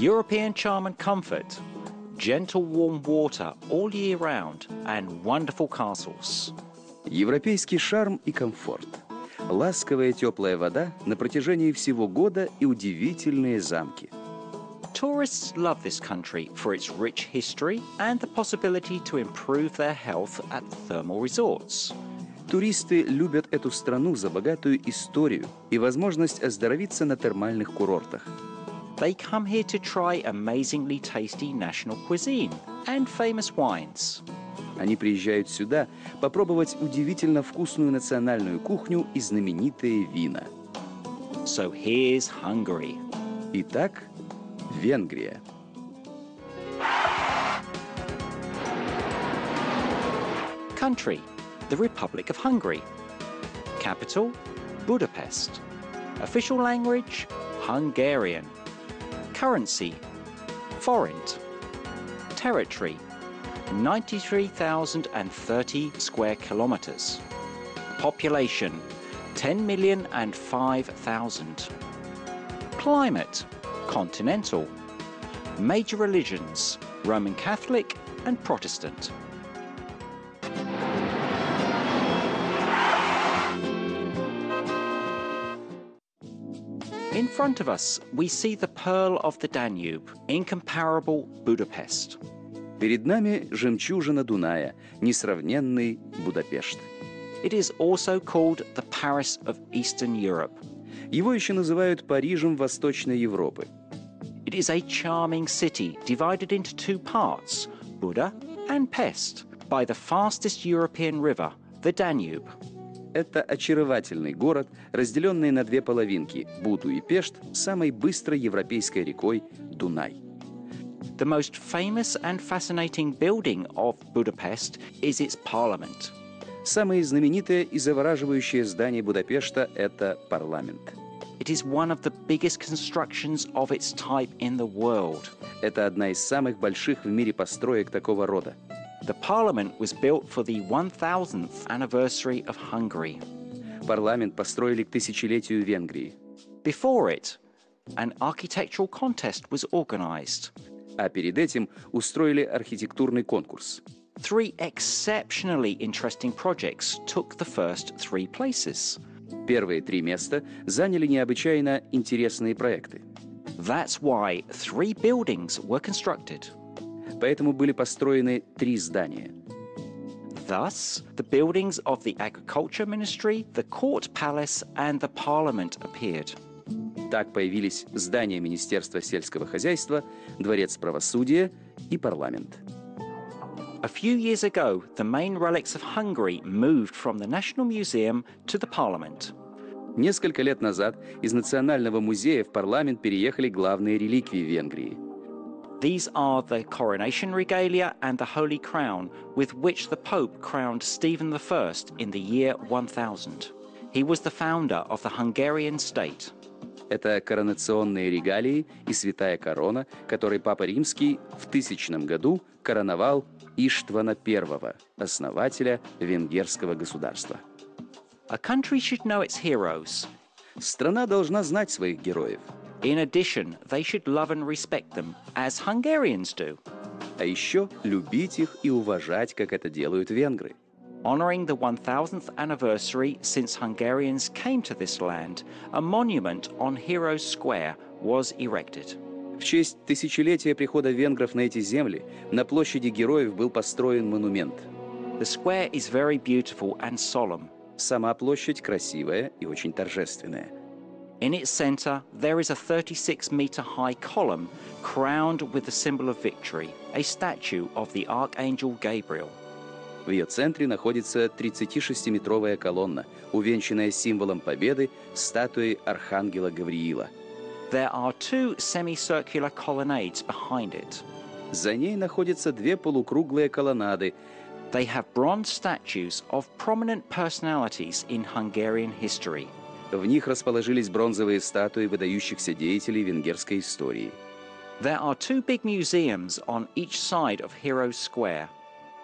European charm and comfort, gentle warm water all year round, and wonderful castles. Европейский шарм и комфорт. Ласковая теплая вода на протяжении всего года и удивительные замки. Tourists love this country for its rich history and the possibility to improve their health at thermal resorts. Туристы любят эту страну за богатую историю и возможность оздоровиться на термальных курортах. They come here to try amazingly tasty national cuisine and famous wines. Они приезжают сюда попробовать удивительно вкусную национальную кухню и знаменитые вина. So here's Hungary. Итак, Венгрия. Country: the Republic of Hungary. Capital: Budapest. Official language: Hungarian. Currency: forint. Territory: 93,030 square kilometers. Population: 10,005,000. Climate: continental. Major religions: Roman Catholic and Protestant. In front of us, we see the pearl of the Danube, incomparable Budapest. Перед нами жемчужина Дуная, несравненный Будапешт. It is also called the Paris of Eastern Europe. Его еще называют Парижем Восточной Европы. It is a charming city divided into two parts, Buda and Pest, by the fastest European river, the Danube. Это очаровательный город, разделенный на две половинки – Буду и Пешт, самой быстрой европейской рекой Дунай. The most famous and fascinating building of Budapest is its parliament. Самое знаменитое и завораживающее здание Будапешта – это парламент. It is one of the biggest constructions of its type in the world. Это одна из самых больших в мире построек такого рода. The parliament was built for the 1000th anniversary of Hungary. Парламент построили к тысячелетию Венгрии. Before it, an architectural contest was organized. А перед этим устроили архитектурный конкурс. 3 exceptionally interesting projects took the first 3 places. Первые 3 места заняли необычайно интересные проекты. That's why 3 buildings were constructed. Поэтому были построены 3 здания. Thus, the buildings of the Agriculture Ministry, the Court Palace, and the Parliament appeared. Так появились здания Министерства сельского хозяйства, Дворец правосудия и парламент. A few years ago, the main relics of Hungary moved from the National Museum to the Parliament. Несколько лет назад из Национального музея в парламент переехали главные реликвии Венгрии. These are the coronation regalia and the Holy Crown, with which the Pope crowned Stephen I in the year 1000. He was the founder of the Hungarian state. Это коронационные регалии и святая корона, которой Папа Римский в 1000 году короновал Иштвана I, основателя венгерского государства. A country should know its heroes. Страна должна знать своих героев. In addition, they should love and respect them, as Hungarians do. А еще любить их и уважать, как это делают венгры. Honoring the 1000th anniversary since Hungarians came to this land, a monument on Heroes Square was erected. В честь тысячелетия прихода венгров на эти земли на площади Героев был построен монумент. The square is very beautiful and solemn. Сама площадь красивая и очень торжественная. In its center, there is a 36-meter-high column crowned with the symbol of victory, a statue of the Archangel Gabriel. В ее центре находится 36-метровая колонна, увенчанная символом победы статуей Архангела Гавриила. There are 2 semicircular colonnades behind it. За ней находятся 2 полукруглые колоннады. They have bronze statues of prominent personalities in Hungarian history. В них расположились бронзовые статуи выдающихся деятелей венгерской истории. There are 2 big museums on each side of Heroes Square.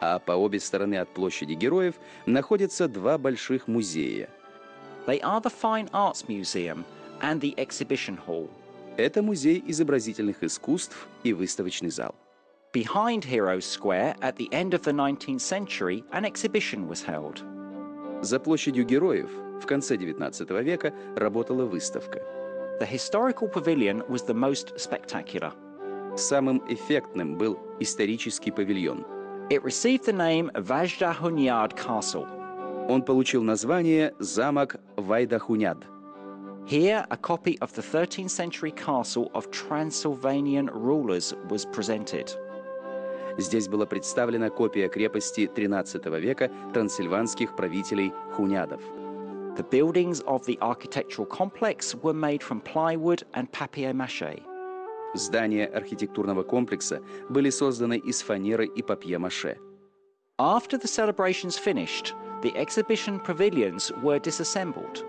А по обе стороны от площади Героев находятся 2 больших музея. They are the Fine Arts Museum and the Exhibition Hall. Это музей изобразительных искусств и выставочный зал. Behind Heroes Square, at the end of the 19th century, an exhibition was held. За площадью Героев в конце XIX века работала выставка. The historical pavilion was the most spectacular. Самым эффектным был исторический павильон. It received the name Vajdahunyad Castle. Он получил название «Замок Вайдахуняд». Here, a copy of the 13th century castle of Transylvanian rulers was presented. Здесь была представлена копия крепости XIII века трансильванских правителей хунядов. The buildings of the architectural complex were made from plywood and papier-mâché. Здания архитектурного комплекса были созданы из фанеры и папье-маше. After the celebrations finished, the exhibition pavilions were disassembled.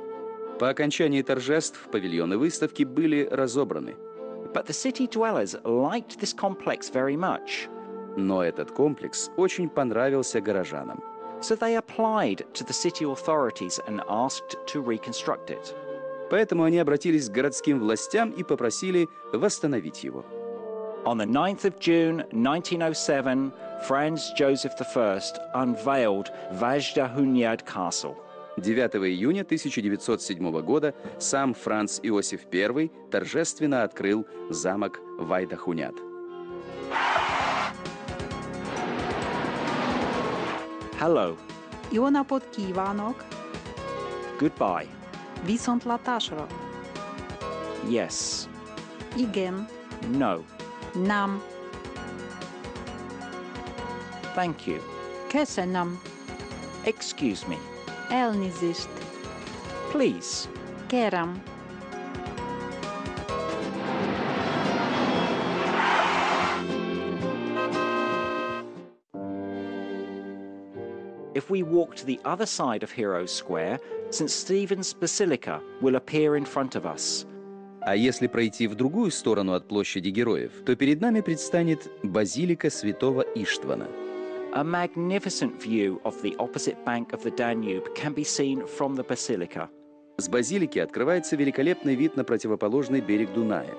По окончании торжеств павильоны выставки были разобраны. But the city dwellers liked this complex very much. Но этот комплекс очень понравился горожанам. So they applied to the city authorities and asked to reconstruct it. Поэтому они обратились к городским властям и попросили восстановить его. On the 9th of June 1907, Franz Joseph I unveiled Vajdahunyad Castle. 9 июня 1907 года сам Франц Иосиф I торжественно открыл замок Вайдахуняд. Hello. Jó napot kívánok! Goodbye. Viszontlátásra! Yes. Igen, No. nem, Thank you. köszönöm, Excuse me. elnézést, Please. kérem. If we walk to the other side of Heroes Square, St. Stephen's Basilica will appear in front of us. А если пройти в другую сторону от площади Героев, то перед нами предстанет базилика святого Иштвана. A magnificent view of the opposite bank of the Danube can be seen from the basilica. С базилики открывается великолепный вид на противоположный берег Дуная.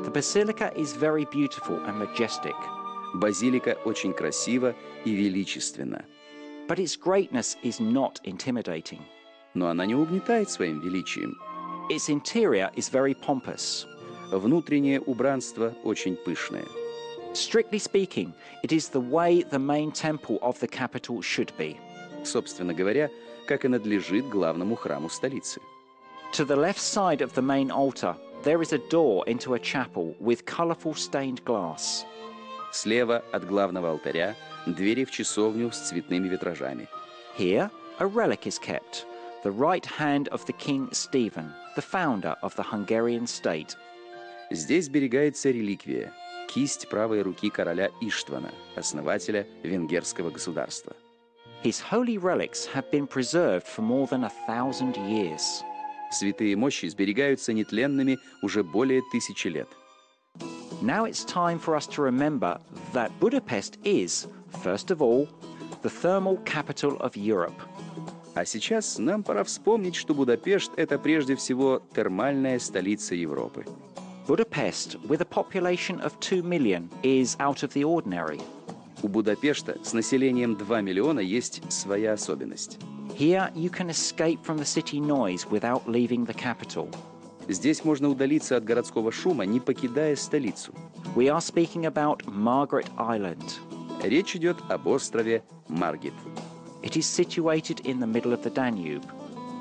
The basilica is very beautiful and majestic, Базилика очень красива и величественна, but its greatness is not intimidating. но она не угнетает своим величием. Its interior is very pompous. Внутреннее убранство очень пышное. Strictly speaking, it is the way the main temple of the capital should be. Собственно говоря, как и надлежит главному храму столицы. To the left side of the main altar, there is a door into a chapel with colourful stained glass. Слева от главного алтаря двери в часовню с цветными витражами. Here, a relic is kept, the right hand of the King Stephen, the founder of the Hungarian state. Здесь сберегается реликвия – кисть правой руки короля Иштвана, основателя венгерского государства. His holy relics have been preserved for more than 1,000 years. Святые мощи сберегаются нетленными уже более 1000 лет. Now it's time for us to remember that Budapest is, first of all, the thermal capital of Europe. А сейчас нам пора вспомнить, что Будапешт – это прежде всего термальная столица Европы. Budapest, with a population of 2 million, is out of the ordinary. У Будапешта с населением 2 миллиона есть своя особенность. Here you can escape from the city noise without leaving the capital. Здесь можно удалиться от городского шума, не покидая столицу. We are speaking about Margaret Island. Речь идет об острове Маргит. It is situated in the middle of the Danube.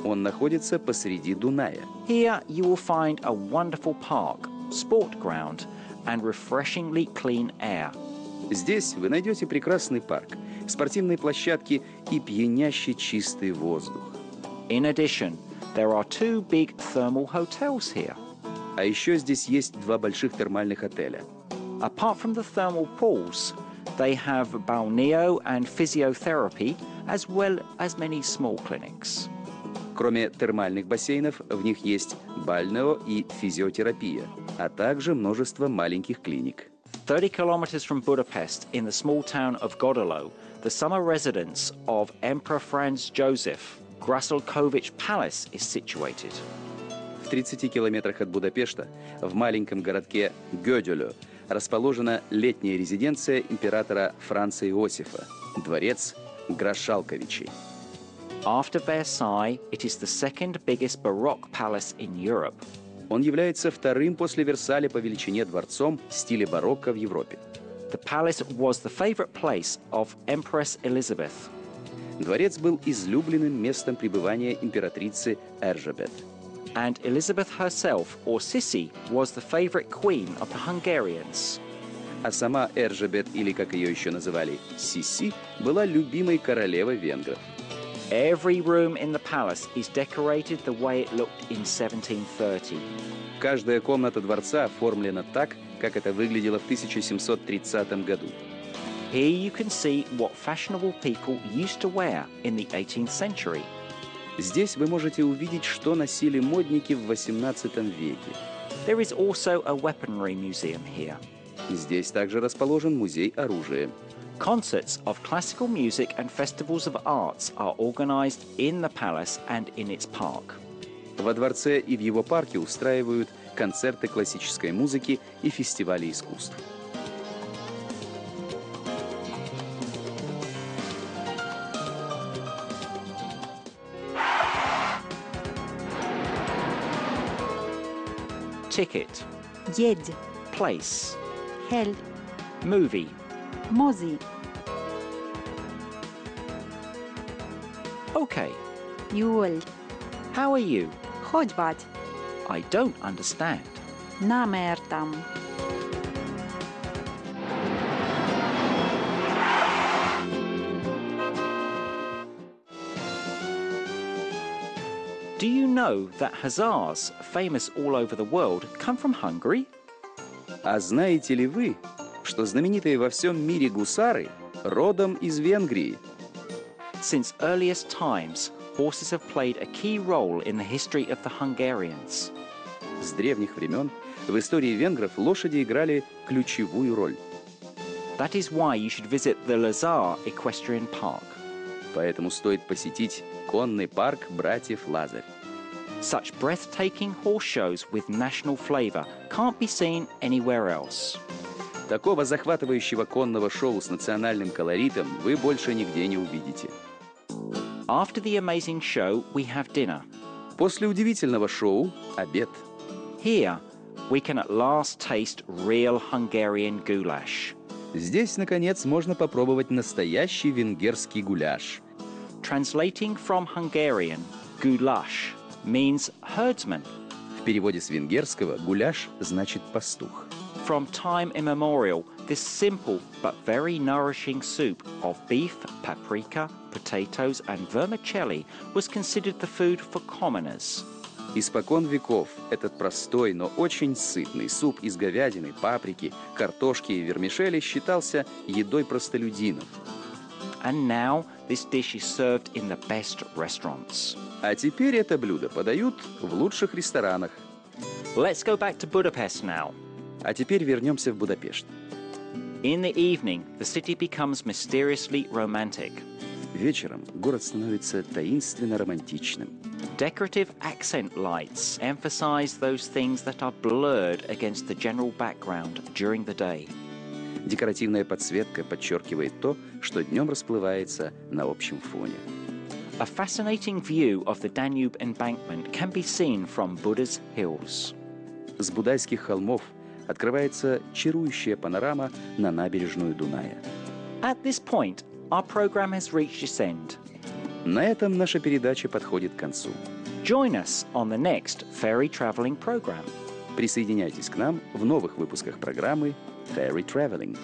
Он находится посреди Дуная. Here you will find a wonderful park, sport ground, and refreshingly clean air. Здесь вы найдете прекрасный парк, спортивные площадки и пьянящий чистый воздух. In addition, there are 2 big thermal hotels here. А еще здесь есть 2 больших термальных отеля. Apart from the thermal pools, they have balneo and physiotherapy, as well as many small clinics. Кроме термальных бассейнов, в них есть бальнео и физиотерапия, а также множество маленьких клиник. 30 kilometers from Budapest, in the small town of Godolo, the summer residence of Emperor Franz Joseph, Grasalkovich Palace is situated. В 30 километрах от Будапешта, в маленьком городке Гёделю, расположена летняя резиденция императора Франца Иосифа – дворец Грошалковичей. After Versailles, it is the second biggest Baroque palace in Europe. Он является вторым после Версаля по величине дворцом в стиле барокко в Европе. The palace was the favorite place of Empress Elizabeth. Дворец был излюбленным местом пребывания императрицы Эржебет. And Elizabeth herself, or Sissi, was the favorite queen of the Hungarians. А сама Эржебет, или как ее еще называли, Сиси, была любимой королевой венгров. Every room in the palace is decorated the way it looked in 1730. Каждая комната дворца оформлена так, как это выглядело в 1730 году. Here you can see what fashionable people used to wear in the 18th century. Здесь вы можете увидеть, что носили модники в XVIII веке. There is also a weaponry museum here. Здесь также расположен музей оружия. Concerts of classical music and festivals of arts are organized in the palace and in its park. Во дворце и в его парке устраивают концерты классической музыки и фестивали искусств. Ticket, Jegy. place, Hely. movie. Mozi. Okay, Jól. how are you? Hogy vagy? I don't understand. Nem értem. Do you know that hussars, famous all over the world, come from Hungary? А знаете ли вы, что знаменитые во всем мире гусары родом из Венгрии? Since earliest times, horses have played a key role in the history of the Hungarians. С древних времен в истории венгров лошади играли ключевую роль. That is why you should visit the Lazar Equestrian Park. Поэтому стоит посетить конный парк братьев Лазарь. Such breathtaking horse shows with national flavour can't be seen anywhere else. Такого захватывающего конного шоу с национальным колоритом вы больше нигде не увидите. After the amazing show, we have dinner. После удивительного шоу – обед. Here, we can at last taste real Hungarian goulash. Здесь, наконец, можно попробовать настоящий венгерский гуляш. Translating from Hungarian, goulash means herdsman. В переводе с венгерского гуляш значит пастух. From time immemorial, this simple but very nourishing soup of beef, paprika, potatoes and vermicelli was considered the food for commoners. Испокон веков этот простой, но очень сытный суп из говядины, паприки, картошки и вермишели считался едой простолюдинов. And now this dish is served in the best restaurants. А теперь это блюдо подают в лучших ресторанах. Let's go back to Budapest now. А теперь вернемся в Будапешт. In the evening, the city becomes mysteriously romantic. Вечером город становится таинственно романтичным. Decorative accent lights emphasize those things that are blurred against the general background during the day. Декоративная подсветка подчеркивает то, что днем расплывается на общем фоне. A fascinating view of the Danube embankment can be seen from Buda's hills. С Будайских холмов открывается чарующая панорама на набережную Дуная. At this point, our program has reached its end. На этом наша передача подходит к концу. Join us on the next ferry traveling program. Присоединяйтесь к нам в новых выпусках программы Ferry Traveling.